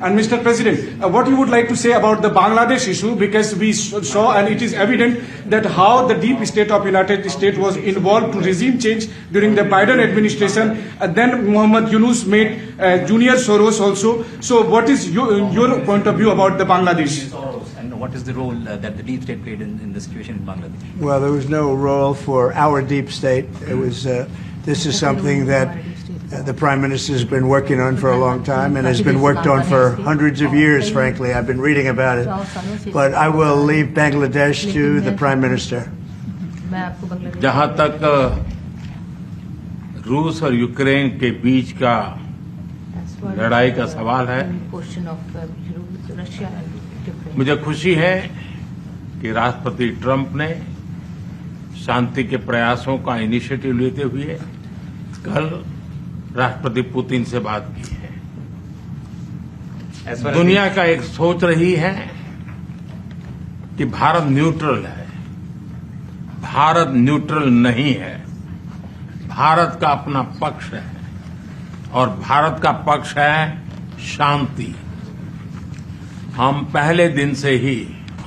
And Mr. President, what you would like to say about the Bangladesh issue, because we saw and it is evident that how the deep state of United States was involved to regime change during the Biden administration. Then Muhammad Yunus made Junior Soros also. So what is your point of view about the Bangladesh? And what is the role that the deep state played in the situation in Bangladesh? Well, there was no role for our deep state. It was. This is something that the Prime Minister has been working on for a long time and has been worked on for hundreds of years, frankly. I've been reading about it. But I will leave Bangladesh to the Prime Minister. जहाँ तक रूस और Ukraine के बीच का लड़ाई का सवाल है, मुझे खुशी है कि राष्ट्रपति ट्रंप ने शांति के प्रयासों का इनिशिएटिव लेते हुए कल राष्ट्रपति पुतिन से बात की है। दुनिया का एक सोच रही है कि भारत न्यूट्रल है। भारत न्यूट्रल नहीं है। भारत का अपना पक्ष है और भारत का पक्ष है शांति। हम पहले दिन से ही,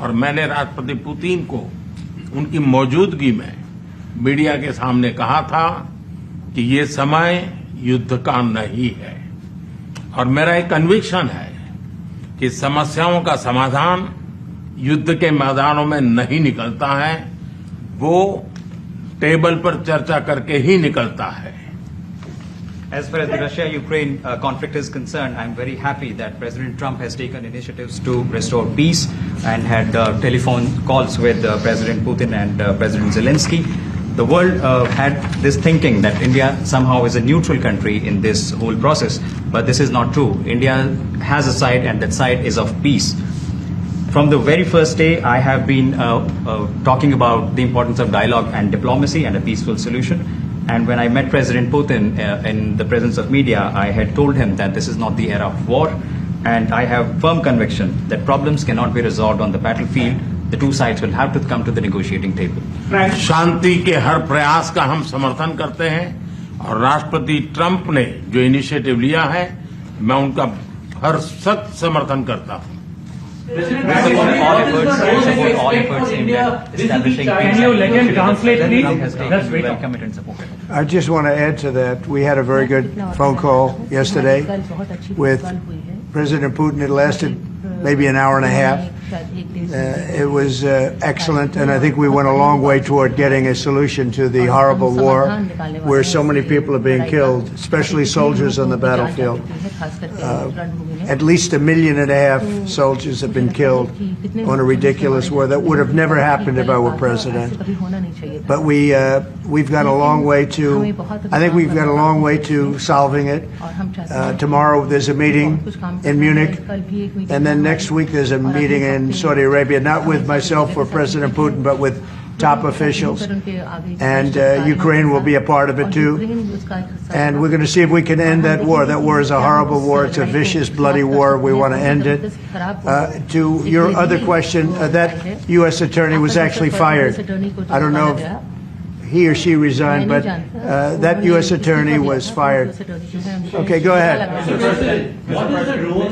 और मैंने राष्ट्रपति पुतिन को उनकी मौजूदगी में मीडिया के सामने कहा था कि ये समय युद्ध का नहीं है, और मेरा एक कन्विक्शन है कि समस्याओं का समाधान युद्ध के मैदानों में नहीं निकलता है, वो टेबल पर चर्चा करके ही निकलता है। As far as the Russia-Ukraine conflict is concerned, I'm very happy that President Trump has taken initiatives to restore peace and had telephone calls with President Putin and President Zelensky. The world had this thinking that India somehow is a neutral country in this whole process, but this is not true. India has a side, and that side is of peace. From the very first day, I have been talking about the importance of dialogue and diplomacy and a peaceful solution. And when I met President Putin in the presence of media, I had told him that this is not the era of war, and I have firm conviction that problems cannot be resolved on the battlefield. The two sides will have to come to the negotiating table. शांति के हर प्रयास का हम समर्थन करते हैं, और राष्ट्रपति Trump ने जो इनिशिएटिव लिया है, मैं उनका हर सख्त समर्थन करता हूं। All efforts aimed at establishing peace. Can you let him translate, please? Trump has taken welcome it and supported it. I just want to add to that. We had a very good phone call yesterday with President Putin. It lasted maybe an hour and a half. It was excellent, and I think we went a long way toward getting a solution to the horrible war where so many people are being killed, especially soldiers on the battlefield. At least 1.5 million soldiers have been killed on a ridiculous war that would have never happened if I were president. But we've got a long way to, I think we've got a long way to solving it. Tomorrow there's a meeting in Munich, and then next week there's a meeting in Saudi Arabia, not with myself or President Putin, but with top officials, and Ukraine will be a part of it too. And we're going to see if we can end that war. That war is a horrible war. It's a vicious, bloody war. We want to end it. To your other question, that U.S. attorney was actually fired. I don't know if he or she resigned, but that U.S. attorney was fired. Okay, go ahead. Mr. President, what is the role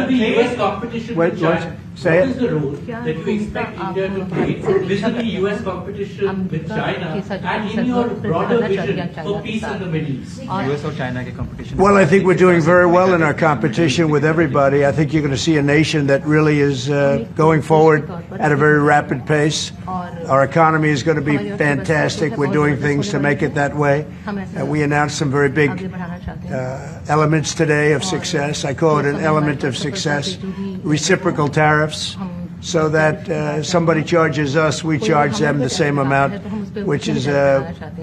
the U.S. competition with China? Say what it. is the role that you expect India to play vis-a-vis U.S. competition with China and in your broader vision for peace in the Middle East? US or China के competition? Well, I think we're doing very well in our competition with everybody. I think you're going to see a nation that really is going forward at a very rapid pace. Our economy is going to be fantastic. We're doing things to make it that way. We announced some very big elements today of success. I call it an element of success. Reciprocal tariffs, so that somebody charges us, we charge them the same amount, which has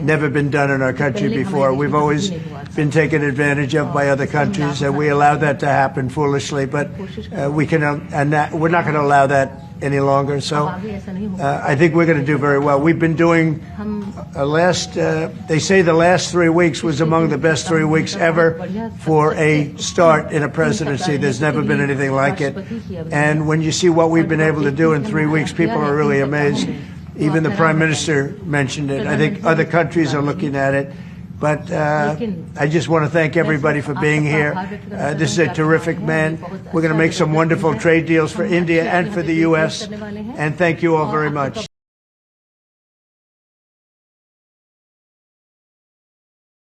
never been done in our country before. We've always been taken advantage of by other countries, and we allow that to happen foolishly, but we're not going to allow that any longer. So I think we're going to do very well. We've been doing they say the last 3 weeks was among the best 3 weeks ever for a start in a presidency. There's never been anything like it. And when you see what we've been able to do in 3 weeks, people are really amazed. Even the Prime Minister mentioned it. I think other countries are looking at it. But I just want to thank everybody for being here. This is a terrific man. We're going to make some wonderful trade deals for India and for the U.S. And thank you all very much.